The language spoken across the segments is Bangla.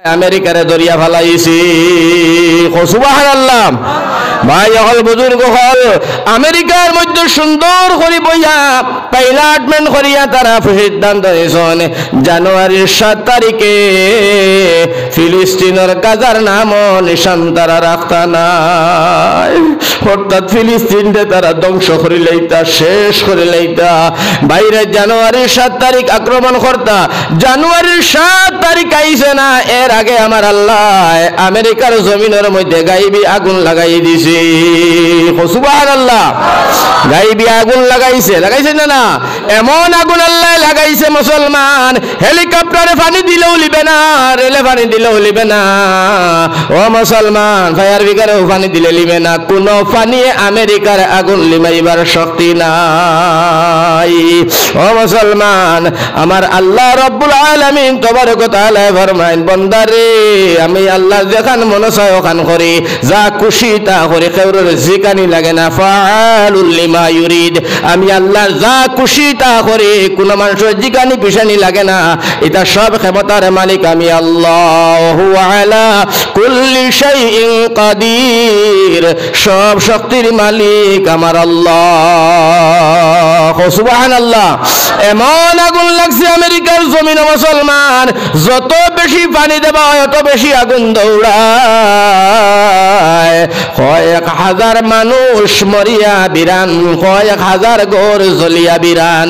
আমেরিকারে দরিয়া ফালাইছি। সুবহানাল্লাহ। ভাই হল বুজুর্গ হল আমেরিকার মধ্যে সুন্দর করে বইয়া পাইলটমেন্ট করিয়া তারা সিদ্ধান্ত নিয়েছেন জানুয়ারির 7 তারিখে ফিলিস্তিনের গাজার নাম নিশান তারা রাখতা নাই, অর্থাৎ ফিলিস্তিনকে তারা ধ্বংস করে লইতা, শেষ করে লইতা। বাইরে জানুয়ারির 7 তারিখ আক্রমণ করতা, জানুয়ারির 7 তারিখ আইছে না, এর আগে আমার আল্লাহ আমেরিকার জমিনের মধ্যে গাইবি আগুন লাগাই দিছে। সুবহানাল্লাহ। গাইবি আগুন লাগাইছে, লাগাইছে না? এমন আগুন আল্লাহ লাগাইছে মুসলমান হেলিকপ্টারে পানি দিলেও লিবে না, রেলে পানি দিলেও লিবে না। ও মুসলমান, ফায়ার ব্রিগেডেও পানি দিলে লিবে না, কোন পানি আমেরিকার আগুন লিমাইবার শক্তি নাই। ও মুসলমান, আমার আল্লাহ রব্বুল আলামিন তবারক তাআলা ফরমায়েন, বান্দারে আমি আল্লাহ যেখান মন চায় ওখান করি, যা খুশি তা করি, কেউর জিকানি লাগে না। ফাআলুল লিমা ইউরিদ, আমি আল্লাহ যা খুশি তা করি, কোন মানুষের জিকানি পিছানি লাগে না। এটা সব ক্ষমতার মালিক আমি আল্লাহু আলা কুল্লি শাইইন কাদির, সব শক্তির মালিক আমার আল্লাহ। সুবহানাল্লাহ। এমন আগুন লাগছে আমেরিকার জমিনে মুসলমান, যত বেশি পানি দেবা হয় তত বেশি আগুন দৌড়ায়। কয়েক হাজার মানুষ মরিয়া বিরান, কয়েক হাজার ঘর জ্বলিয়া বিরান।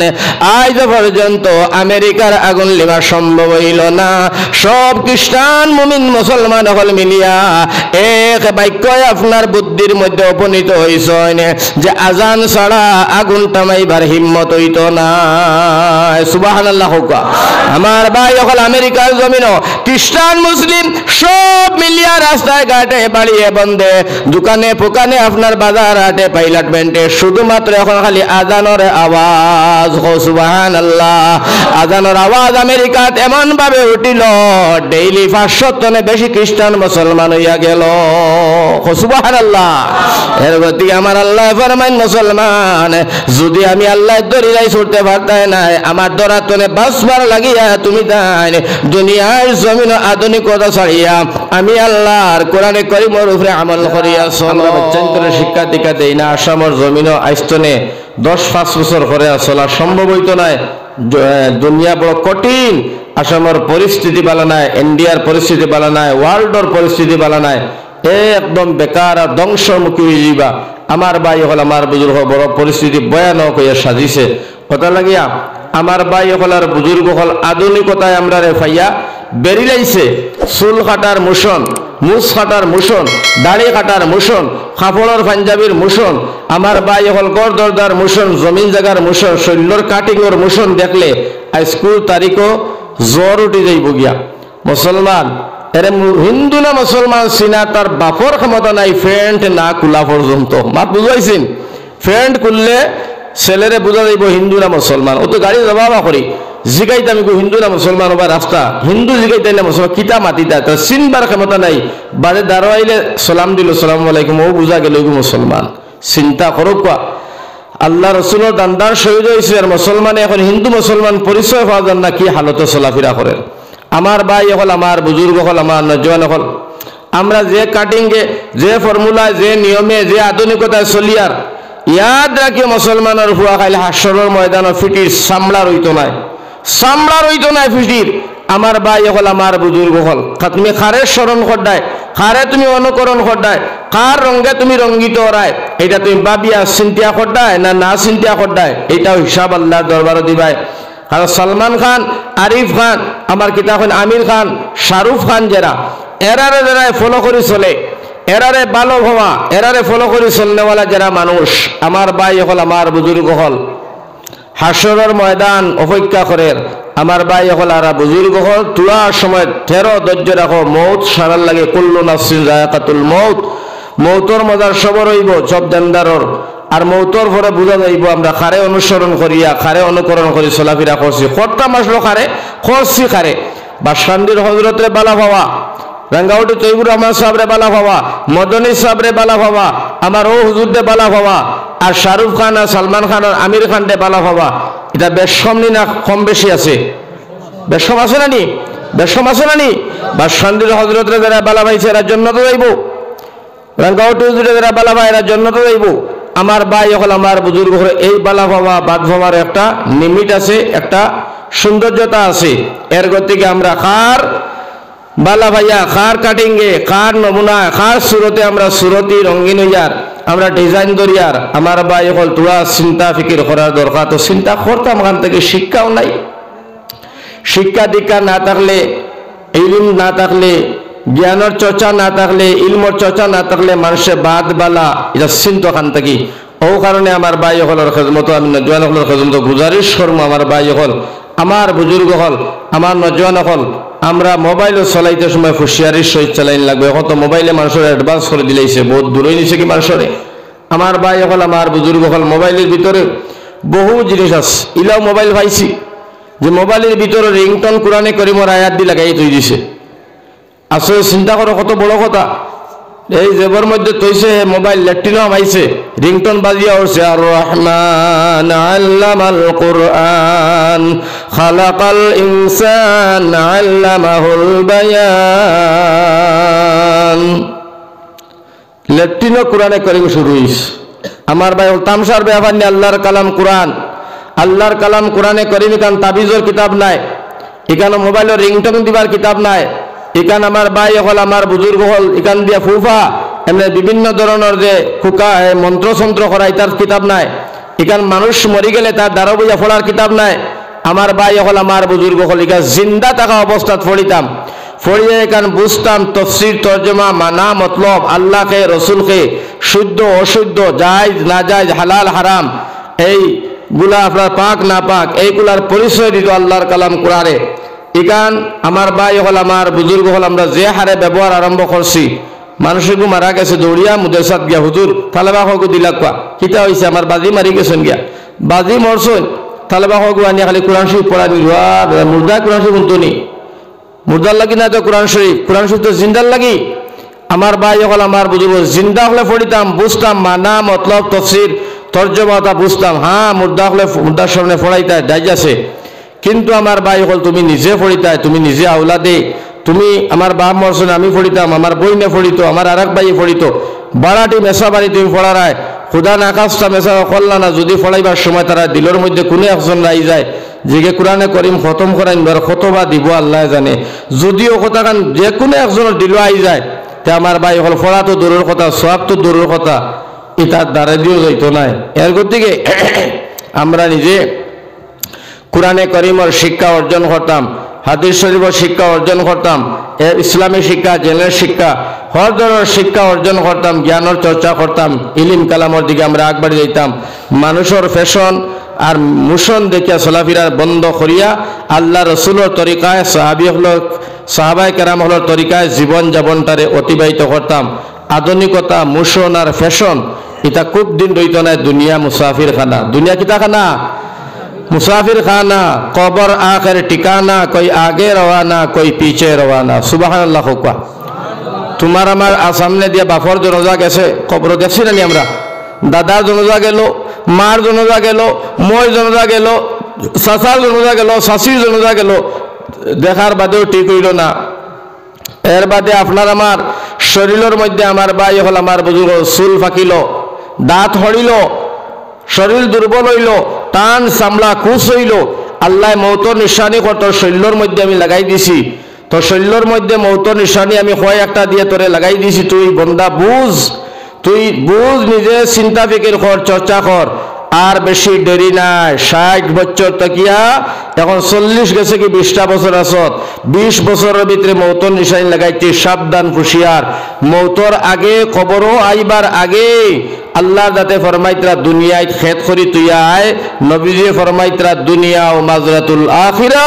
আজ পর্যন্ত আমেরিকার আগুন লেবা সম্ভব হইল না। সব খ্রিস্টান মুমিন মুসলমান হল মিলিয়া এক বাক্য আপনার বুদ্ধির মধ্যে উপনীত হইছেন যে আজান ছাড়া আগুন টামাইবার হিম্মত হইত না। সুবহানাল্লাহ। আমার ভাই হল আমেরিকার জমিন খ্রিস্টান মুসলিম সব মিলিয়া রাস্তায় ঘাটে বাড়িয়ে বন্ধে দোকানে পোকানে আপনার বাজার হাটে পাইলটমেন্টে শুধুমাত্র এখন খালি আজানের আওয়াজ। সুবহানাল্লাহ। আজানের আওয়াজ আমেরিকাত এমন ভাবে উঠিল, ডেইলি 500 টনে বেশি খ্রিস্টান মুসলমান হইয়া গেল। সুবহানাল্লাহ। এর গতি আমার আল্লাহ ফরমাইন, মুসলমান যদি আমি আল্লাহ দরিয়ায় ছুটতে পারতাই নাই, আমার দরাতনে বাসবার লাগিয়া তুমি তাই দুনিয়ার জমিন আধুনিকতা ছাড়িয়া আমি আল্লাহর কোরআনে কারীমের উপরে আমল করিয়া চলো। বাচ্চাদের শিক্ষা দীক্ষা দেই না, আসামের জমিন আইস্তনে 10-5 বছর করে চলা সম্ভব হইতো নাই। দুনিয়া বড় কঠিন, আসামের পরিস্থিতি ভালো নাই, ইন্ডিয়ার পরিস্থিতি ভালো নাই, ওয়ার্ল্ডের পরিস্থিতি ভালো নাই, একদম বেকার আর ধ্বংসমুখী হয়ে যাবা। আমার ভাই হল আমার বুজুর্গ বড় পরিস্থিতি ভয়ানক হইয়া সাজিছে। কথা লাগিয়া আমার ভাই হল আর বুজুর্গ হল আধুনিকতায় আমরা রে ফাইয়া বেরি লাইছে। চুল কাটার মোশন, মুছ কাটার মোশন, দাড়ি কাটার মোশন, কাপড়ের পাঞ্জাবির মোশন, আমার ভাই হল গড় দরদার মোশন, জমিন জায়গার মোশন, শৈল্যর কাটিংয়ের মোশন দেখলে স্কুল তারিখও জ্বর উঠে যাইব গিয়া। মুসলমান এরে হিন্দু না মুসলমান চিনা তার বাপর ক্ষমতা নাই প্যান্ট না খোলা পর্যন্ত। মাত বুঝাইছেন? প্যান্ট খুললে ছেলেরে বোঝা যাইব হিন্দু না মুসলমান। ও তো গাড়ি যাবা করি জিগাইতে আমি হিন্দু না মুসলমান বা রাস্তা হিন্দু জিগাইতে না মুসলমান কিতা মাতিতা তার চিনবার ক্ষমতা নাই। বাড়ি দাঁড়াইলে সালাম দিল, সালাম আলাইকুম, ও বুঝা গেল মুসলমান। চিন্তা করো কোয়া আল্লাহ রসুলের দান্দার শহীদ হয়েছে আর মুসলমানে এখন হিন্দু মুসলমান পরিচয় পাওয়া যান না, কি হালতে চলাফেরা করেন। আমার ভাই হল, আমার বুজুর্গ হল, আমার নজওয়ান হল, আমরা যে কাটিংয়ে, যে ফর্মুলায়, যে নিয়মে, যে আধুনিকতায় চলিয়ার ইয়াদ রাখি মুসলমানের হুয়া খাইলে হাসরের ময়দানে ফিটির চামড়া রইতো নাই, চামড়া রইতো নাই ফিটির। আমার ভাই হল, আমার বুজুর্গ হল, তুমি খারে স্মরণ করদায়, খারে তুমি অনুকরণ করদায়, কার রঙে তুমি রঙ্গিত রায়, এটা তুমি ভাবিয়া চিন্তা করদায় না না চিন্তা করদায়, এটাও হিসাব আল্লাহর দরবারে দিবাই। আর সলমান খান, আরিফ খান, আমার কিতাব আমির খান, শাহরুখ খান, যারা এরারে যারা ফলো করে চলে, এরারে ভালো ভাবা, এরারে ফলো করে চলনেওয়ালা যারা মানুষ, আমার ভাই হল, আমার বুজুর্গ হল, হাসরের ময়দান অপেক্ষা করে। আমার ভাই হল আর বুজুর্গ হল, তোলার সময় 13 ধৈর্য রাখো, মৌত সারার লাগে, কুল্লু নাফসিন যায়কাতুল মৌত, মৌতর মজার সবর হইব সব দেনদারর। আর মৌতর পরে বোঝা যাইব আমরা খারে অনুসরণ করিয়া, খারে অনুকরণ করি চলাফেরা করছি। করতাম আসলো খারে, করছি খারে। বাসকান্দির হজরতরে বালা ভাবা, রাঙ্গাউটি তৈবুর রহমান সাহেবরে বালা ভাবা, মদনী সাহেবরে বালা ভাবা, আমার ও হুজুরদে বালা ভাবা, আর শাহরুখ খান আর সালমান খান আর আমির খানরে বালা ভাবা। এটা বেশ কম নি না কম বেশি আছে? বেশ কম আছে না নি? বেশ কম আছে না নি? বাসখান্দির হজরতরে যারা বালা পাইছে এরা জান্নাতে যাইব, রাঙ্গাউটি হুজুরে যারা বালা পায় এরা জান্নাতে যাইব। আমার ভাই হল আমার বুজুর্গ হল এই বালা ভাবা বাদ ভাবার একটা লিমিট আছে, একটা সৌন্দর্যতা আছে। এর গতিকে আমরা খার বালা ভাইয়া, খার কাটিংয়ে, খার নমুনা, খার সুরতে আমরা সুরতি রঙিন হইয়ার, আমরা ডিজাইন দরিয়ার। আমার ভাই হল তোরা চিন্তা ফিকির করার দরকার, তো চিন্তা করতাম ওখান থেকে। শিক্ষাও নাই, শিক্ষা দীক্ষা না থাকলে, ইলম না থাকলে, জ্ঞানের চর্চা না থাকলে, ইলমর চর্চা না থাকলে মানুষের বাদ বালা এটা চিন্ত খান থাকি। ও কারণে আমার ভাই হলের খেদমত, আমি নজওয়ান হলের খেদমত গুজারিশ করম। আমার ভাই হল, আমার বুজুর্গ হল, আমার নজওয়ান হল, আমরা মোবাইলও চলাইতে সময় হুঁশিয়ারির সহিত চালাইন লাগবে। এখন তো মোবাইলে মানুষের অ্যাডভান্স করে দিলেইছে, বহুত দূরই নিছে কি মানুষরে। আমার ভাই হল, আমার বুজুর্গ হল, মোবাইলের ভিতরে বহু জিনিস আছে। ইলাও মোবাইল পাইছি যে মোবাইলের ভিতরে রিংটন কোরআনে করিমর আয়াত দি লাগাই তৈ দিছে। আসলে চিন্তা করো কত বড় কথা। এই জেবর মধ্যে তৈছে মোবাইল ল্যাট্রিনও পাইছে, রিংটন বাজিয়া উঠছে, আর রহমান আল্লামাল কুরআন খালাকাল ইনসান আল্লামাহুল বায়ান। ল্যাট্রিনও কোরআনে করিম শুরু হইছে। আমার ভাই তামসার ব্যাপার নিয়ে আল্লাহর কালাম কোরআন, আল্লাহর কালাম কোরআনে করিম। এখান তাবিজর কিতাব নাই, এখানে মোবাইলের রিংটন দিবার কিতাব নাই। এখান আমার ভাই হল, আমার বুজুর্গ হল, এখান দিয়া ফুফা এমনি বিভিন্ন ধরনের যে ফুকা মন্ত্রসন্ত্র করাই তার কিতাব নাই। এখান মানুষ মরি গেলে তার দ্বারা বুঝা ফোড়ার কিতাব নাই। আমার ভাই হল, আমার বুজুর্গ হল, এখান জিন্দা থাকা অবস্থাত ফড়িতাম, ফড়িয়ে এখান বুঝতাম তফসির তর্জমা মানা মতলব, আল্লাহকে রসুলকে, শুদ্ধ অশুদ্ধ, জায়েজ না জায়েজ, হালাল হারাম, এই গুলা আপনার পাক না পাক, এইগুলার পরিচয় দিত আল্লাহর কালাম কোরআনে। ইকান আমার ভাই হল, আমার বুজুর্গ হল, আমরা যে হারে ব্যবহার আরম্ভ করছি, মানুষকে মারা গেছে দৌড়িয়া মুদেসাত গিয়া হুজুর তালেবা হগু দিলা কোয়া কিতা হয়েছে, আমার বাজি মারি গেছেন গিয়া, বাজি মরছন তালেবা হগু আনিয়া খালি কোরআন শরীফ পড়া নিবা। মুর্দা কোরআন শরীফ শুনতো নি, মুর্দার লাগি না তো কোরআন শরীফ, কোরআন শরীফ তো জিন্দার লাগি। আমার ভাই হল, আমার বুজুর্গ জিন্দা হলে পড়িতাম, বুঝতাম মানা মতলব তফসির তর্জমা বুঝতাম। হ্যাঁ মুর্দা হলে মুর্দার সামনে পড়াইতে দায় আছে, কিন্তু আমার ভাই হল তুমি নিজে পড়িতাই, তুমি নিজে আওলাদে, তুমি আমার বাপ মরছেন আমি পড়িতাম, আমার বইনে পড়িত, আমার আর এক ভাই পড়িত, বাড়াটি মেসা বাড়ি তুমি পড়ারায় খুদা নাকাশটা মেসা করলা না। যদি পড়াইবার সময় তারা দিলের মধ্যে কোনো একজন রাই যায় যে কোরআনে করিম খতম করাই কতবা দিব আল্লাহ জানে। যদিও কথাখান যে কোনো একজনের দিল আই যায়, তে আমার ভাই হল পড়া তো দূরের কথা, সব তো দূরের কথা, এটার দ্বারা দিয়েও যাইতো নাই। এর গতিকে আমরা নিজে কোরআনে করিমর শিক্ষা অর্জন করতাম, হাদিস শরীফের শিক্ষা অর্জন করতাম, ইসলামী শিক্ষা, জেনের শিক্ষা, হর ধরনের শিক্ষা অর্জন করতাম, জ্ঞানের চর্চা করতাম, ইলিম কালামের দিকে আমরা আগবাড়ি যাইতাম। মানুষের ফ্যাশন আর মুশন দেখিয়া চলাফিরার বন্ধ করিয়া আল্লাহ রসুলের তরিকায়, সাহাবায়ে কেরাম হলের তরিকায় জীবন যাপনটারে অতিবাহিত করতাম। আধুনিকতা, মুশন আর ফ্যাশন এটা খুব দিন রইত নাই। দুনিয়া মুসাফির খানা, দুনিয়া কিতা খানা? मुसाफिर खाना, कबर आखिर ठिकाना, कोई आगे रवाना कोई पीछे रवाना। सुबहान अल्लाह हुक्का। তোমার আমার সামনে দিয়ে বাফর জনজা গেছে, কবর দেখছি না আমরা, দাদার জনজা গেল, মার জনজা গেল, মই জনজা গেল, চাচার জনজা গেল, শাশির জনজা গেল, দেখার বাদেও ঠিক হইল না। এর বাদে আপনার আমার শরীরের মধ্যে আমার ভাই হল, আমার বুজুর্গ চুল ফাঁকিল, দাঁত হরিল, শরীর দুর্বল হইল, টান চামড়া কুচ হইল। আল্লাহ মৌতর নিশানি কত শৈল্যর মধ্যে আমি লাগাই দিছি, তো শৈল্যর মধ্যে মৌতর নিশানি আমি কয় একটা দিয়ে তোরে লাগাই দিছি। তুই বন্দা বুঝ, তুই বুঝ, নিজে চিন্তা ফিকির কর, চর্চা কর। আর বেশি দেরি নাই, 60 বছর তকিয়া এখন 40 গেছে কি 20টা বছর আসত, 20 বছরের ভিতরে মৌতর নিশানি লাগাইছি। সাবধান হুঁশিয়ার, মৌতর আগে, কবরও আইবার আগে আল্লাহ যাতে ফরমাইতরা দুনিয়ায় খেত করি তুই আয়। নবীজি ফরমাইতরা দুনিয়া ও মাজরাতুল আখিরা,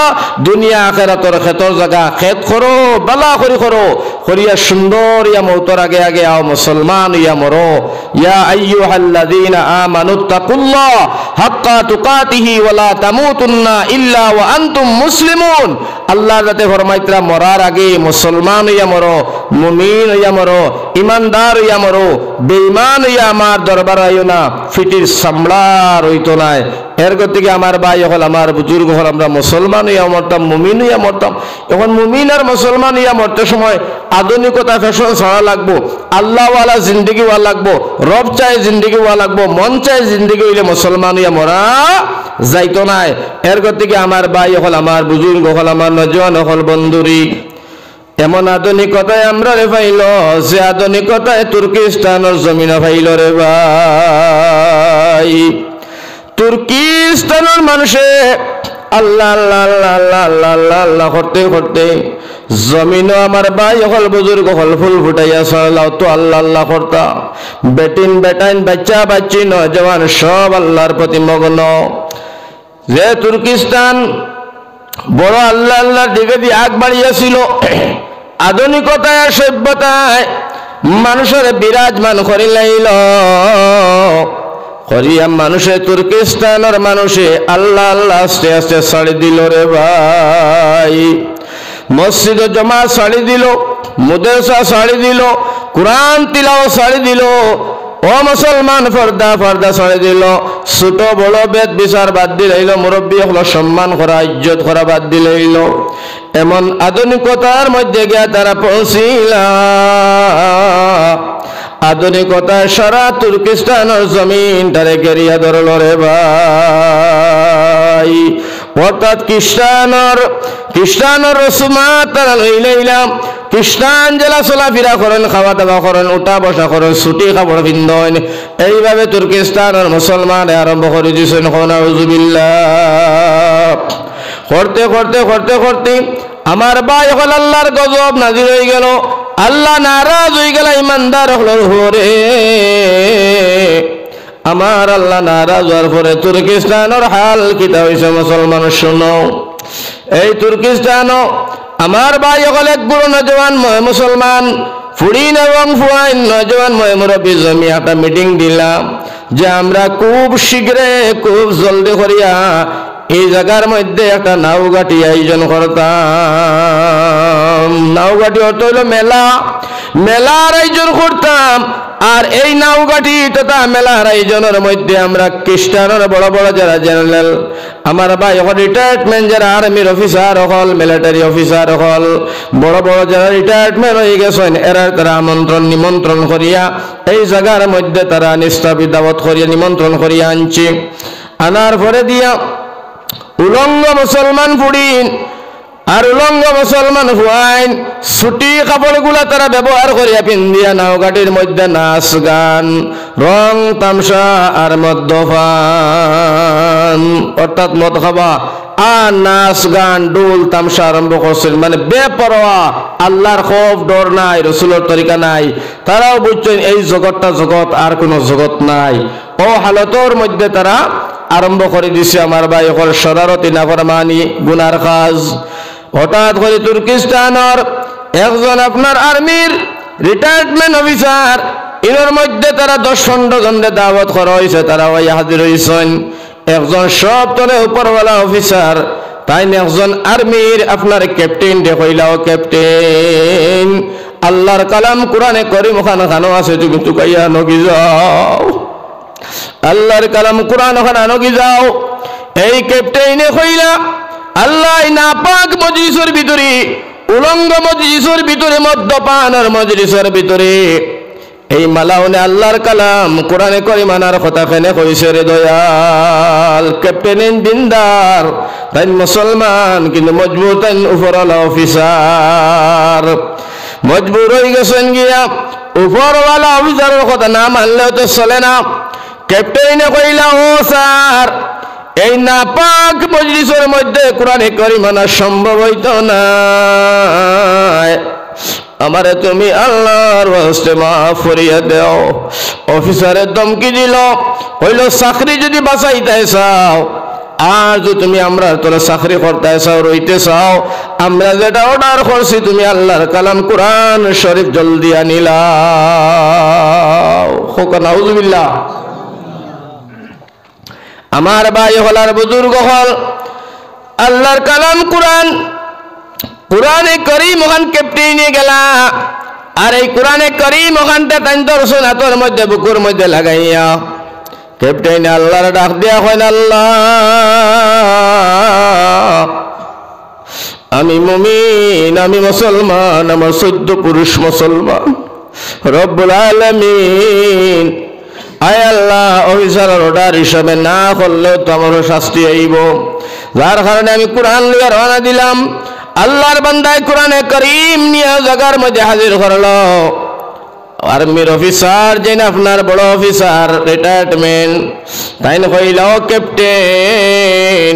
দুনিয়া আখিরাতর খেতর জায়গা, খেত করো বালা করি করো, করিয়া সুন্দর ইয়া মৌতর আগে আগে আও মুসলমান ইয়া মরো। ইয়া আইয়ুহাল্লাযীনা আমানুত্তাকুল্লাহ হাক্কা তুকাতিহি ওয়ালা তামুতুন্না ইল্লা ওয়া আনতুম মুসলিমুন। আল্লাহ যাতে ফরমাইতরা মরার আগে মুসলমান ইয়া মরো, মুমিন ইয়া মরো, ইমানদার হইয়া মরো, বেঈমান হইয়া আমার দরবার আইও না, ফিটির সামলার হইতো নাই। এর গতিকে আমার ভাই হল, আমার বুজুর্গ হল, আমরা মুসলমান হইয়া মরতাম, মুমিন হইয়া মরতাম। এখন মুমিন আর মুসলমান হইয়া মরতে সময় আধুনিকতা ফ্যাশন ছাড়া লাগবো, আল্লাহওয়ালা জিন্দগি হওয়া লাগবো, রব চাই জিন্দগি হওয়া লাগবো, মন চাই জিন্দগি হইলে মুসলমান হইয়া মরা যাইতো নাই। এর গতিকে আমার ভাই হল, আমার বুজুর্গ হল, আমার নজওয়ান হল, বন্ধুরি এমন আধুনিকতায় আমরা রে পাইল, যে আধুনিকতায় তুর্কিস্তানের জমিনে পাইল রে ভাই। তুর্কিস্তানের মানুষে আল্লাহ আল্লাহ আল্লাহ আল্লাহ আল্লাহ আল্লাহ আল্লাহ করতে করতে জমিনও আমার ভাই হল, বুজুর্গ হল, ফুল ফুটাইয়া চলাও তো আল্লাহ আল্লাহ করতা। বেটিন বেটাইন, বাচ্চা বাচ্চি, নজওয়ান সব আল্লাহর প্রতি মগ্ন। যে তুর্কিস্তান বড় আল্লাহ আল্লাহর দিকে দিয়ে আগ বাড়িয়েছিল, আধুনিকতায় সভ্যতায় মানুষের বিরাজমান করি লাইল, করিয়া মানুষে তুর্কিস্তানের মানুষে আল্লাহ আল্লাহ আস্তে আস্তে ছাড়ি দিল রে ভাই। মসজিদ জমা ছাড়ি দিল, মুদরসা ছাড়ি দিল, কুরআন তিলাও ছাড়ি দিল। ও মুসলমান, পর্দা পর্দা ছাড়ি দিল, ছোট বড় বেদ বিচার বাদ দিলাইল, মুরব্বী হলো সম্মান করা, ইজ্জত করা বাদ দিলাইল। এমন আধুনিকতার মধ্যে গিয়া তারা পৌঁছিলা, আধুনিকতায় সারা তুর্কিস্তানের জমিন তারে গেরিয়া ধরল রে ভাই। অর্থাৎ খ্রিস্টানের রসুমাত তারা লইলাম। খ্রিস্টান জেলা চলাফেরা করেন, খাওয়া দাওয়া করেন, উঠা বসা করেন, ছুটি কাপড় পিন্ধন। এইভাবে তুর্কিস্তানের মুসলমান আরম্ভ করে দিয়েছেন। নাউজুবিল্লাহ। করতে করতে করতে করতে আমার ভাই হল আল্লাহর গজব নাজির হয়ে গেল, আল্লাহ নারাজ হয়ে গেল, ইমানদার হল রে। আমার আল্লাহ নারাজ হওয়ার পরে তুর্কিস্তানের হাল কিতা হয়েছে মুসলমান শুনো। এই তুর্কিস্তানও আমার ভাই হল এক বুড়ো নজওয়ান মুসলমান ফুড়িন এবং ফুয়াইন নজওয়ান মুরব্বী জমি একটা মিটিং দিলাম যে আমরা খুব শীঘ্রে খুব জলদি করিয়া এই জায়গার মধ্যে একটা নাওঘাটি আয়োজন করতাম। নাওঘাটি অর্থ হইল মেলা, মেলার আয়োজন করতাম। আর এই নাওঘাটি তথা মেলার আয়োজনের মধ্যে আমরা খ্রিস্টানের বড় বড় যারা জেনারেল, আমার ভাই হল রিটায়ারমেন্ট যারা আর্মির অফিসার হল, মিলিটারি অফিসার হল, বড় বড় যারা রিটায়ারমেন্ট হয়ে গেছেন, এরা তারা আমন্ত্রণ নিমন্ত্রণ করিয়া এই জায়গার মধ্যে তারা নিস্তাবি দাওয়াত করিয়া নিমন্ত্রণ করিয়া আনছে। আনার পরে দিয়া উলঙ্গ মুসলমান ফুড়িন আর উলঙ্গ মুসলমান ফুয়াইন ছুটি কাপড়গুলা তারা ব্যবহার করিয়া পিন্দিয়া নাওঘাটির মধ্যে নাচ গান, রং তামসা আর মদ্যপান, অর্থাৎ মদ খাবা আর নাচ গান ডোল তামসা আরম্ভ করছেন। মানে বেপরোয়া, আল্লাহর খৌফ ডর নাই, রসুলের তরিকা নাই। তারাও বুঝছেন এই জগৎটা জগৎ, আর কোনো জগৎ নাই। ও হালতর মধ্যে তারা আরম্ভ করে দিছে আমার ভাই হল শরারতি নাফরমানি গুনার কাজ। হঠাৎ করে তুর্কিস্তানের একজন আপনার আর্মির রিটায়ারমেন্ট অফিসার, এর মধ্যে তারা 10-15 জনের দাওয়াত করা হয়েছে, তারা ওই হাজির হয়েছেন। একজন সব তলে উপরওয়ালা অফিসার, তাই একজন আর্মির আপনার ক্যাপ্টেন দেখইলাও, ক্যাপ্টেন আল্লাহর কালাম কোরআনে করিম ওখানে খানো আছে, তুমি চুকাইয়া নগি যাও। আল্লাহর কালাম কোরআন ওখানে নগি যাও। এই ক্যাপ্টেনে কইলা আল্লাহ না পাক মজলিসের ভিতরে, উলঙ্গ মজলিসের ভিতরে, মদ্যপানের মজলিসের ভিতরে এই মালাউনে আল্লাহর কালাম কোরআনে করিম আনার কথা কেনে কইছে রে দয়াল। ক্যাপ্টেন দিনদার, তাই মুসলমান কিন্তু মজবুর, তাই উপরওয়ালা অফিসার মজবুর হয়ে গেছেন গিয়া। উপরওয়ালা অফিসারের কথা না মানলেও তো চলে না। ক্যাপ্টেনে কইলা, ও স্যার, এই না পাক মজলিসের মধ্যে কোরআনে করিম আনা সম্ভব হইতো না, আমারে তুমি আল্লাহর ওয়াস্তে মাফ করিয়া দাও। অফিসারের ধমকি দিল, কইল চাকরি যদি বাঁচাইতে চাও আর যদি তুমি আমরা তোর চাকরি করতে চাও, রইতে চাও, আমরা যেটা অর্ডার করছি তুমি আল্লাহর কালাম কোরআন শরীফ জলদি আনিলাও। নাউজুবিল্লাহ। আমার ভাই হল আর বুজুর্গ হল, আল্লাহর কালাম কোরআন, কোরআনে করিম ওখান ক্যাপ্টেনে গেলা। আর এই কোরআনে কারীম ওখানটা তাই দর্শন হাতের মধ্যে বুকুর মধ্যে লাগাইয়া ক্যাপ্টেন আল্লাহর ডাক দিয়া কইন আল্লাহ আমি মুমিন আমি মুসলমান আমার 14 পুরুষ মুসলমান রব্বুল আলামিন আয় আল্লাহ অফিসারের অর্ডার হিসাবে না করলেও তো আমারও শাস্তি আইব যার কারণে আমি কোরআন লইয়া রওনা দিলাম আল্লাহর বান্দায় কোরআনে কারীম নিয়ে জায়গার মধ্যে হাজির করলো আর্মির অফিসার যেন আপনার বড় অফিসার রিটায়ারমেন্ট তাই না কইল ক্যাপ্টেন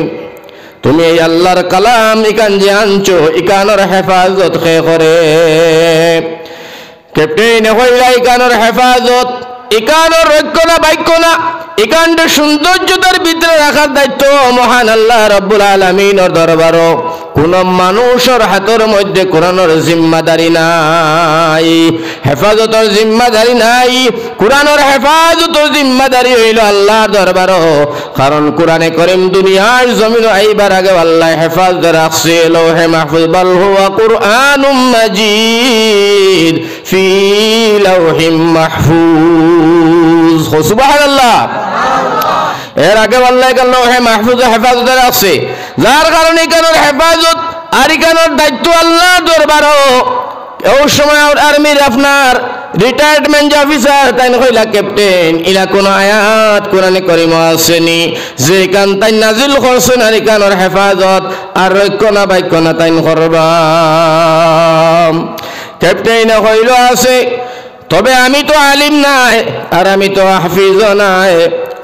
তুমি এই আল্লাহর কালাম ইকান যে আনছো ইকানোর হেফাজত কে করে ক্যাপ্টেন কইল ইকানোর হেফাজত ইকানোর রক্ষণ বাক্য না ইকানটা সৌন্দর্যতার ভিতরে রাখার দায়িত্ব মহান আল্লাহ রাব্বুল আলামিনের দরবারও কোন মানুষের হাতের মধ্যে কোরআনের জিম্মাদারি নাই হেফাজতের জিম্মাদারি নাই কোরআনের হেফাজতের জিম্মাদারি হইল আল্লাহর দরবারও কারণ কোরআনে কারীম দুনিয়ার জমিনে আইবার আগে আল্লাহ হেফাজত রাখছে লৌহে মাহফুজ বাল হুয়া কুরআনুম মাজিদ ফি লাউহিম মাহফুজ সুবহানাল্লাহ এর আগে আল্লাহ লৌহে মাহফুজে হেফাজত রাখছে যার কারণে এখানের হেফাজত আর এখানের দায়িত্ব আল্লাহর দরবারও ওই সময় আর্মির আপনার রিটায়ারমেন্ট অফিসার তাই কইলা ক্যাপ্টেন ইলা কোন আয়াত কোরআনে কারীম আসেনি যে কান তাই নাজিল করছেন আর এখানের হেফাজত আর রক্ষণা বাক্যনা তাই করবা ক্যাপ্টেন কইল আছে তবে আমি তো আলিম নাই আর আমি তো হাফিজ নাই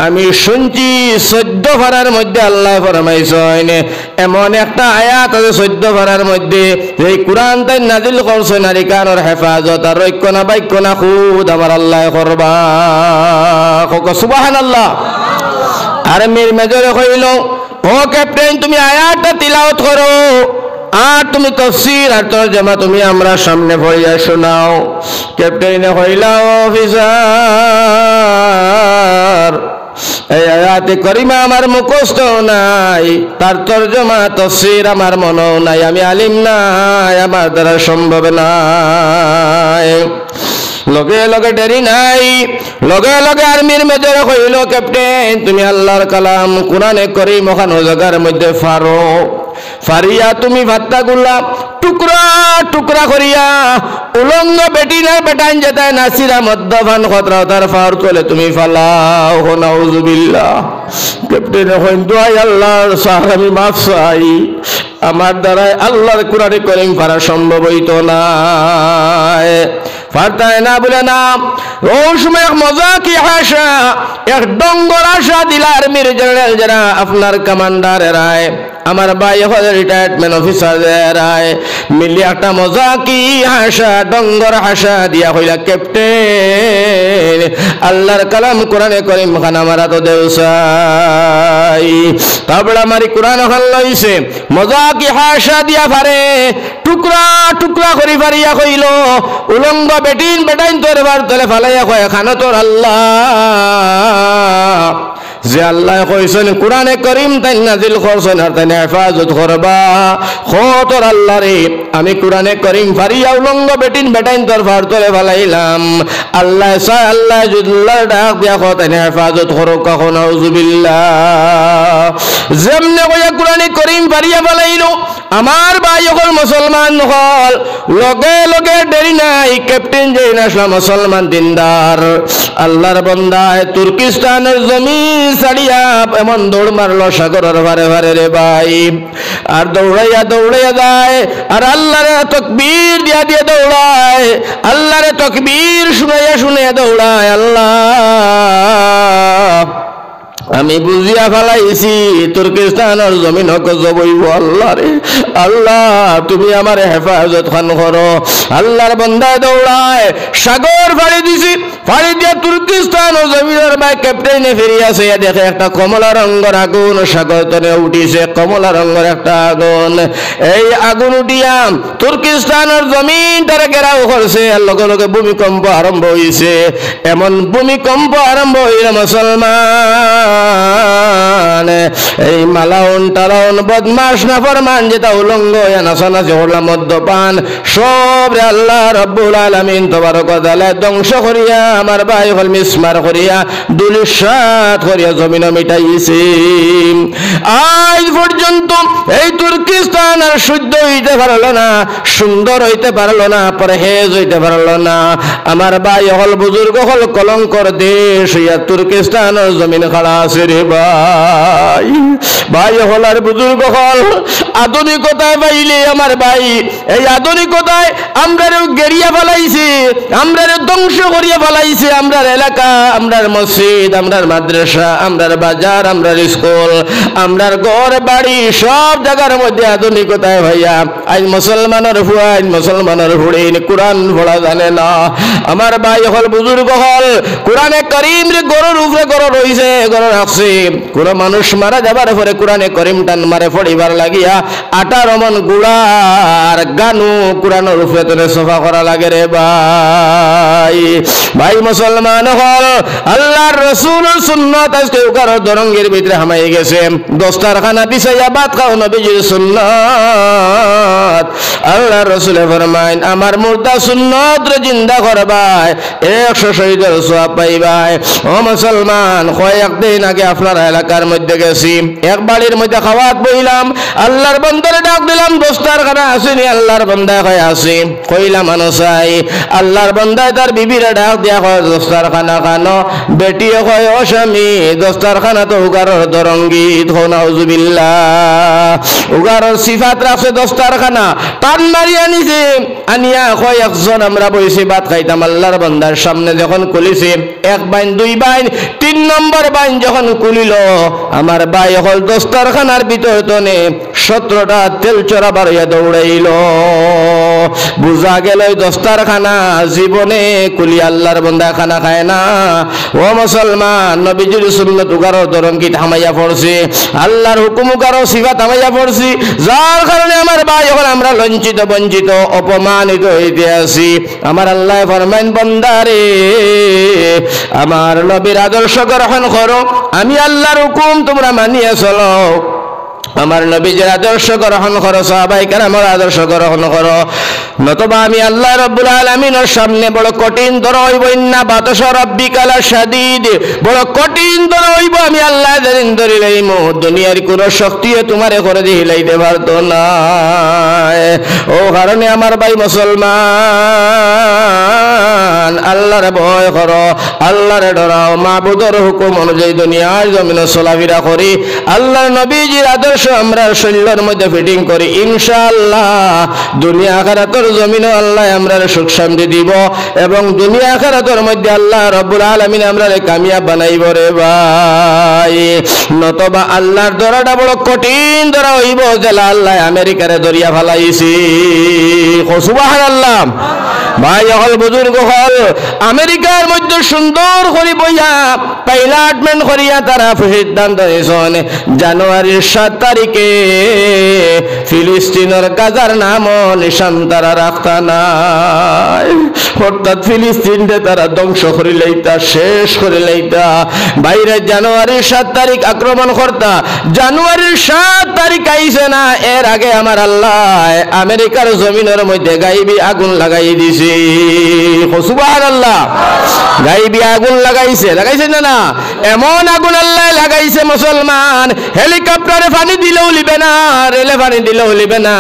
আমি শুনছি 14 পারার মধ্যে আল্লাহ ফরমাইছেন এমন একটা আয়াত আছে 14 পারার মধ্যে এই কোরআন তাই নাজিল করছেন আর কানের হেফাজত আর রক্ষণা বাক্যনা খুদ আমার আল্লাহ করবা সুবহানাল্লাহ আর্মির মেজরে কইল ও ক্যাপ্টেন তুমি আয়াতটা তিলাওয়াত করো আর তুমি তাফসীর আর তরজমা তুমি আমরা সামনে পড়িয়া শোনাও ক্যাপ্টেন কইলা অফিসার এই আয়াতে কারিমা আমার মুখস্থ নাই তার তরজমা তাফসীর আমার মনেও নাই আমি আলিম নাই আমার দ্বারা সম্ভব নাই লগে লগে দেরি নাই লগে লগে আর্মির মেজর কইল ক্যাপ্টেন তুমি আল্লাহর কালাম কোরআনে কারীম ওখান জায়গার মধ্যে ফারো ফারিয়া তুমি ভাত্তাগুলা টুকরা টুকরা করিয়া উলঙ্গ বেটিনার বেটাইন যেতায় নাসিরা মদ্যপান খতরা তার ফার তোলে তুমি ফালাও নাউজুবিল্লাহ ক্যাপ্টেন হইন দোয়াই আল্লাহর সাহার আমি মাফ চাই আমার দ্বারা আল্লাহর কোরআনে কারীম ফারা সম্ভব হইতো না ফারতায় না বলে না ওই সময় মজা কি হাসা এক ডঙ্গর আশা দিলা আর্মির জেনারেল যারা আপনার কমান্ডার এরায় আমার ভাই হল রিটায়ারমেন্ট অফিসার এরায় মিলি একটা মজা কি হাসা ডঙ্গর হাসা দিয়া হইলা ক্যাপ্টেন আল্লাহর কালাম কোরআনে কারীম খান আমারা তো দেউসাই তারপরে আমারি কোরআন খান লইছে মজা কি হাসা দিয়া পারে টুকরা টুকরা করি পারিয়া কইল উলঙ্গ বেটিন বেটাইন তোর বার তলে ফালাইয়া কয় খানা তোর আল্লাহ যে আল্লাহ কইছেন কোরআনে কারীম তাই নাজিল করছেন আর তাই হেফাজত করবা তোর আল্লাহ রে আমি কোরআনে কারীম ফারিয়া উলঙ্গ বেটিন বেটাইন তোর বার তলে ফালাইলাম আল্লাহ চাই আল্লাহ জুল্লাহ ডাক দিয়া তাই হেফাজত করো কখন নাউজুবিল্লাহ যেমনে কইয়া কোরআনে কারীম ফারিয়া ফালাইলো আমার ভাই হল মুসলমান হল লগে লগে দেরি নাই ক্যাপ্টেন জেন আসলাম মুসলমান দিনদার আল্লাহর বান্দায় তুর্কিস্তানের জমিন ছাড়িয়া এমন দৌড় মারলো সাগরের ভারে ভারে রে ভাই আর দৌড়াইয়া দৌড়াইয়া যায় আর আল্লাহরে তাকবীর দিয়া দিয়ে দৌড়ায় আল্লাহরে তাকবীর শুনাইয়া শুনাইয়া দৌড়ায় আল্লাহ আমি বুঝিয়া ফেলাইছি তুর্কিস্তানের জমিন গজবইব আল্লাহ রে আল্লাহ তুমি আমার হেফাজত খান করো আল্লাহর বান্দা দৌড়ায় সাগর ফাড়ি দিছি ফাড়ি দিয়া তুর্কিস্তানের জমিনের ভাই ক্যাপ্টেনে ফিরিয়াছে দেখে একটা কমলা রঙের আগুন সাগর তলে উঠিছে কমলা রঙের একটা আগুন এই আগুন উঠিয়া তুর্কিস্তানের জমিন তারা ঘেরাও করছে আর লগে লগে ভূমিকম্প আরম্ভ হইছে এমন ভূমিকম্প আরম্ভ হইল মুসলমান মুসলমান এই মালাউন টালাউন বদমাশ নাফরমান যেটা উলঙ্গ নাচানাচি করলাম মদ্যপান সব রে আল্লাহ রাব্বুল আলামিন তবারক ওয়া তাআলা ধ্বংস করিয়া আমার ভাই হল মিসমার করিয়া দুলিশাত করিয়া জমিন মিটাইছে। আজ পর্যন্ত এই তুর্কিস্তান আর শুদ্ধ হইতে পারল না, সুন্দর হইতে পারল না, পরহেজ হইতে পারল না। আমার ভাই হল বুজুর্গ হল কলঙ্কর দেশ হইয়া তুর্কিস্তানের জমিন খাড়া আছে রে ভাই। ভাই হল আর বুজুর্গ হল আধুনিকতায় পাইলে আমার ভাই এই আধুনিকতায় আমরাও গেরিয়া ফেলাইছে, আমরাও ধ্বংস করিয়া ফেলাইছে। আমরার এলাকা, আমরার মসজিদ, আমরার মাদ্রাসা, আমরার বাজার, আমরার স্কুল, আমরার ঘর বাড়ি সব জায়গার মধ্যে আধুনিকতায় ভাইয়া আজ মুসলমানের ফুয়া, আজ মুসলমানের ফুড়িন কোরআন পড়া জানে না। আমার ভাই হল বুজুর্গ হল কোরআনে করিম রে গরুর উপরে গরু রইছে, গরু রাখছে। কোন মানুষ মারা যাবার পরে কোরআনে করিম টান মারে পড়িবার লাগিয়া 18 মন গুড়ার গানু কোরআনের উপরে তোরে সফা করা লাগে রে ভাই। ভাই মুসলমান হল আল্লাহর রাসূলের সুন্নাত আজকে উকার দরঙ্গের ভিতরে হামাই গেছে। দস্তারখানা বিছাইয়া ভাত খাও নবীজির সুন্নাত। আল্লাহর রাসূল ফরমাইন আমার মুর্দা সুন্নাত রে জিন্দা করবাই 100 শহীদের সওয়াব পাইবাই। ও মুসলমান কয়েকদিন আগে আপনার এলাকার মধ্যে গেছি, এক বাড়ির মধ্যে খাওয়াত বইলাম, আল্লাহর বান্দারে ডাক দিলাম দস্তারখানা আসেনি, আল্লাহর বান্দা কয় আসি, কইলাম আনসাই। আল্লাহর বান্দায় তার বিবিরে ডাক দিয়া কয় দস্তারখানা খানো, বেটিও কয় ও স্বামী দস্তারখানা তো উগারর দরঙ্গিত হো নাউজুবিল্লাহ। উগারর সিফাত রাখছে দস্তারখানা, টান মারিয়া নিছে আনিয়া কয় একজন আমরা বইছি ভাত খাইতাম। আল্লাহর বান্দার সামনে যখন খুলিছে 1 বাইন 2 বাইন 3 নম্বর বাইন যখন খুলিল, আমার ভাই হল দস্তারখানার ভিতর তনে 17টা তেল চড়া বাড়িয়া দৌড়াইল। বুঝা গেল দস্তারখানা জীবনে কুলি আল্লাহর বান্দা খানা খায় না। ও মুসলমান নবীজির সুন্নাত উগারো দরঙ্গিত হামাইয়া পড়ছে, আল্লাহর হুকুম উগারো সিফাত হামাইয়া পড়ছি, যার কারণে আমার ভাই হল আমরা লঞ্চিত বঞ্চিত অপমানিত হইতে আছি। আমার আল্লাহ ফরমাইন বান্দারে আমার নবীর আদর্শ গ্রহণ করো, আমি আল্লাহর হুকুম তোমরা মানিয়ে চলো। আমার নবীজির আদর্শ গ্রহণ করো, সাহাবায়ে কেরামের আদর্শ গ্রহণ করো, নতুবা আমি আল্লাহ রাব্বুল আলামিনের সামনে বড় কঠিন দর হইব। ইন্না বাতাসা রাব্বিকা লাশাদীদ, বড় কঠিন দর হইব। আমি আল্লাহ যেদিন ধরিলাইম দুনিয়ার কোন শক্তিও তোমারে করে দিলাইতে পারতো না। ও কারণে আমার ভাই মুসলমান আল্লাহরে ভয় করো, আল্লাহরে ডরাও, মাবুদের হুকুম অনুযায়ী দুনিয়ার জমিনে চলাফেরা করি, আল্লাহর নবীজির আদর্শ আমরা শরীরের মধ্যে ফিটিং করি, ইনশাআল্লাহ দুনিয়া আখিরাতের জমিনে আল্লাহ আমরা সুখ শান্তি দিব এবং দুনিয়া আখিরাতের মধ্যে আল্লাহ রাব্বুল আলামিন আমরারে কামিয়াব বানাইব রে ভাই। নতবা আল্লাহর দরাটা বড় কঠিন দরা হইব, জেলা আল্লাহ আমেরিকারে দরিয়া ফেলাইছি। সুবহানাল্লাহ। ভাই হল বুজুর্গ হল আমেরিকার মধ্যে সুন্দর করে বইয়া পাইলটমেন্ট করিয়া তারা সিদ্ধান্ত নিয়েছেন জানুয়ারির 7 তারিখে ফিলিস্তিনের গাজার নাম নিশান তারা রাখতা নাই, অর্থাৎ ফিলিস্তিনকে তারা ধ্বংস করে লইতা, শেষ করে লইতা। বাইরে জানুয়ারির 7 তারিখ আক্রমণ করতা, জানুয়ারির 7 তারিখ আইছে না, এর আগে আমার আল্লাহ আমেরিকার জমিনের মধ্যে গাইবি আগুন লাগাই দিছে। সুবহানাল্লাহ। গাইবি আগুন লাগাইছে, লাগাইছে না না? এমন আগুন আল্লাহ লাগাইছে মুসলমান হেলিকপ্টারে পানি দিলেও লিবে না, রেলে পানি দিলেও লিবে না।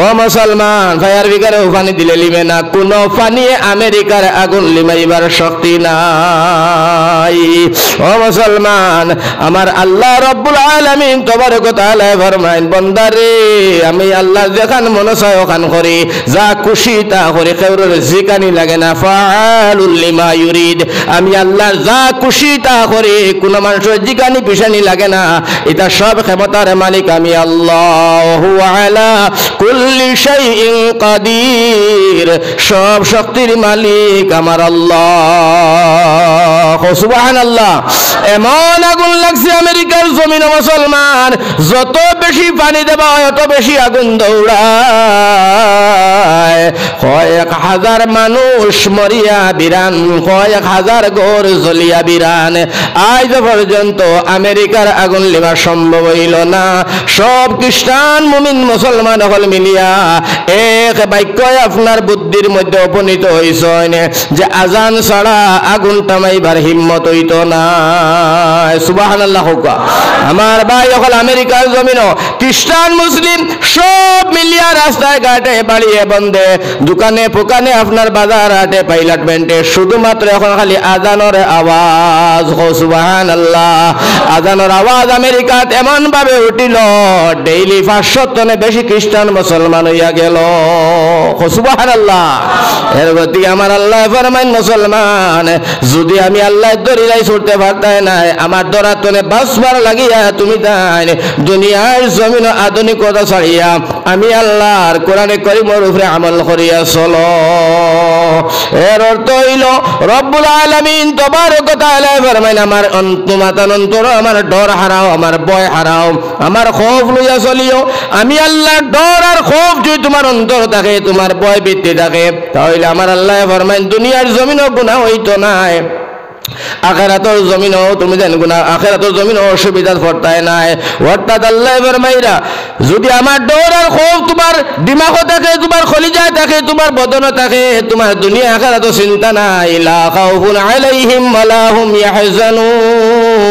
ও মুসলমান ফায়ার ব্রিগেডেও পানি দিলে লিবে না, কোন পানি আমেরিকার আগুন লিমাইবার শক্তি নাই। ও মুসলমান আমার আল্লাহ রাব্বুল আলামিন তবারক ওয়া তাআলা ফরমাইন বান্দারে আমি আল্লাহ যেখান মনে চায় ওখান করি, যা খুশি তা করি, কারোর জিকানি লাগে না। ফাআলুল লিমা ইউরিদ, আমি আল্লাহ যা খুশি তা করি, কোন মানুষের জিকানি পিছানি লাগে না। এটা সব ক্ষমতার মালিক আমি আল্লাহু আলা কুল্লি শাইইন কাদির, সব শক্তির মালিক আমার আল্লাহ। সুবহানাল্লাহ। এমন আগুন লাগছে আমেরিকার জমিনে মুসলমান, যত বেশি পানি দেবা হয় তত বেশি আগুন দৌড়ায়। কয়েক হাজার মানুষ মরিয়া বিরান, কয়েক হাজার ঘর জ্বলিয়া বিরান। আজ পর্যন্ত আমেরিকার আগুন লিবা সম্ভব হইল না। সব খ্রিস্টান মুমিন মুসলমান হল মিলিয়া এক বাক্য আপনার বুদ্ধির মধ্যে উপনীত হইছেন যে আজান ছাড়া আগুন টামাইবার হিম্মত হইত না। সুবহানাল্লাহ। আমার ভাই হল আমেরিকার জমিন খ্রিস্টান মুসলিম সব মিলিয়া রাস্তায় ঘাটে বাড়িয়ে বন্ধে দোকানে পোকানে আপনার বাজার হাটে পাইলট বেন্টে শুধুমাত্র এখন খালি আজানের আওয়াজ। সুবহানাল্লাহ। আজানের আওয়াজ আমেরিকাত এমন ভাবে উঠিল ডেইলি 500 টনে বেশি খ্রিস্টান মুসলমান হইয়া গেল। সুবহানাল্লাহ। এর গতি আমার আল্লাহ ফরমান মুসলমান যদি আমি আল্লাহ দরিলাই ছুটতে পারতাই নাই আমার দরা তনে বাসবার লাগিয়া তুমি তাই দুনিয়ার জমিন আধুনিকতা ছাড়িয়া আমি আল্লাহর কোরআনে কারীমের উপরে আমল করিয়া চলো। এর অর্থ হইল রব্বুল আলামিন তাবারক ওয়া তাআলা ফরমান আমার তোমার অন্তর আমার ডর হারাও, আমার ভয় হারাও, আমার খৌফ লইয়া চলিও। আমি আল্লাহ ডর আর খৌফ যদি তোমার অন্তর থাকে, তোমার ভয় বৃদ্ধি থাকে, তাহলে আমার আল্লাহ ফরমান দুনিয়ার জমিনও গুনাহ হইতো নাই, আখিরাতের জমিনও তুমি জান গুনাহ, আখিরাতের জমিনও অসুবিধা পড়তায় নাই। অর্থাৎ আল্লাহ ফরমাইরা যদি আমার ডর আর খৌফ তোমার দিমাগে থাকে, তোমার কলিজায় থাকে, তোমার বদনে থাকে, তোমার দুনিয়া আখিরাতের চিন্তা নাই। লা খাউফুন আলাইহিম ওয়ালা হুম ইয়াহজানুন।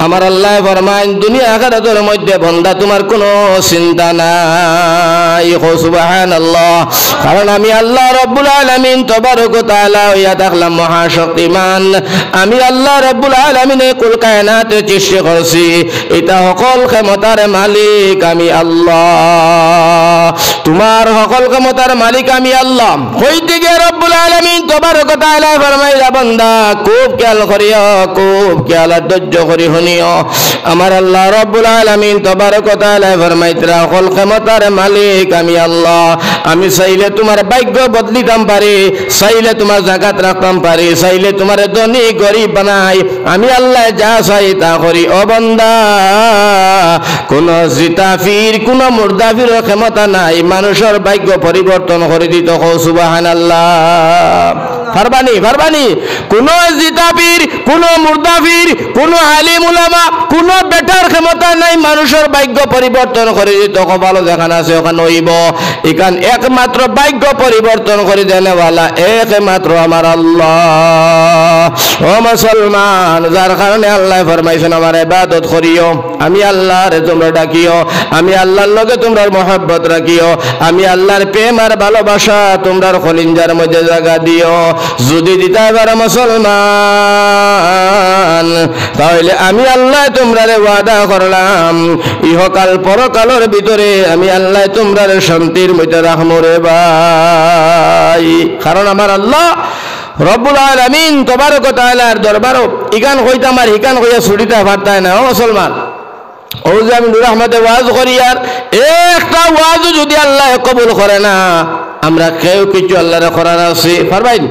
আমার আল্লাহ ফরমান দুনিয়া আখিরাতের মধ্যে বান্দা তোমার কোনো চিন্তা নাই। সুবহানাল্লাহ। কারণ আমি আল্লাহ রাব্বুল আলামিন তাবারক ওয়া তাআলা হইয়া থাকলাম মহাশক্তিমান। আমি আল্লাহ রাব্বুল আলামিন কুল কায়নাত সৃষ্টি করছি, এটা সকল ক্ষমতার মালিক আমি আল্লাহ। তোমার সকল ক্ষমতার মালিক আমি আল্লাহ। হইতে গিয়ে রব্বুল আলামিন তাবারক ওয়া তাআলা ফরমাইলা বান্দা খুব খেয়াল করিও, খুব খেয়াল ধৈর্য করি শুনিও। আমার আল্লাহ রব্বুল আলামিন তাবারক ওয়া তাআলা ফরমাইতরা সকল ক্ষমতার মালিক আমি আল্লাহ। আমি চাইলে তোমার ভাগ্য বদলিতাম পারি, চাইলে তোমার জাকাত রাখতাম পারি, চাইলে তোমার ধনী গরিব বানাই, আমি আল্লাহ যা চাই তা করি। ও বান্দা কোন জিতাফির কোন মুর্দাফির ক্ষমতা নাই মানুষের ভাগ্য পরিবর্তন করে দিত। সুবহানাল্লাহ। ফারবানি কোন জিতাফির কোন মুর্দাফির কোন আলিম উলামা কোন বেটার ক্ষমতা নাই মানুষের ভাগ্য পরিবর্তন করে দিত। ভালো যেখানে আছে ওখানে হইব। এখান একমাত্র ভাগ্য পরিবর্তন করে দেনেওয়ালা একমাত্র আমার আল্লাহ। ও মুসলমান, যার কারণে আল্লাহ ফরমাইছেন আমার ইবাদত করিও, আমি আল্লাহরে তোমরা ডাকিও, আমি আল্লাহর লগে তোমরা মহব্বত রাখিও, আমি আল্লাহর প্রেম আর ভালোবাসা তোমরার কলিজার মধ্যে জায়গা দিও। যদি দিতে পারো মুসলমান তাহলে আমি আল্লাহ তোমরারে ওয়াদা করলাম ইহকাল পরকালের ভিতরে আমি আল্লাহ তোমরারে শান্তির মধ্যে রাখবো রে ভাই। কারণ আমার আল্লাহ রব্বুল আলামিন তাবারক ওয়া তাআলার দরবারও ইগান কইতাম আর হিকান কইয়া ছুটিতে পারতায় না। ও মুসলমান, ও যে আমি নূর আহমদে ওয়াজ করি আর একটা ওয়াজও যদি আল্লাহ কবুল করে না, আমরা কেউ কিছু আল্লাহরে করার আছে পারবাই?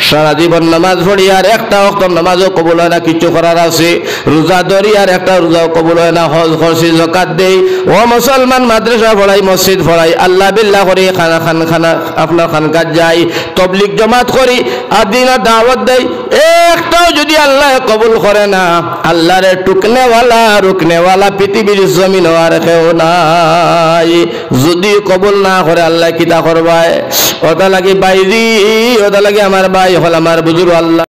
সারা জীবন নামাজ পড়ি আর একটা ওয়াক্ত নামাজও কবুল হয় না, কিছু করার আছে। রোজা ধরি আর একটা রোজাও কবুল হয় না। হজ করছি, যাকাত দেই। ও মুসলমান, মাদ্রাসা পড়াই, মসজিদ পড়াই, আল্লাহ বিল্লাহ করি, খানা আপনার খানকাত যাই, তবলিগ জমাত করি, আর দিনের দাওয়াত দেই, একটাও যদি আল্লাহ কবুল করে না, আল্লাহরে টুকনেওয়ালা রুকনেওয়ালা পৃথিবীর জমিন আর কেউ নাই। যদি কবুল না করে আল্লাহ কিতা করবায়? ওটা লাগে বাইজি, ওটা লাগে আমার ভাই হল আমার বুজুর্গ আল্লাহ।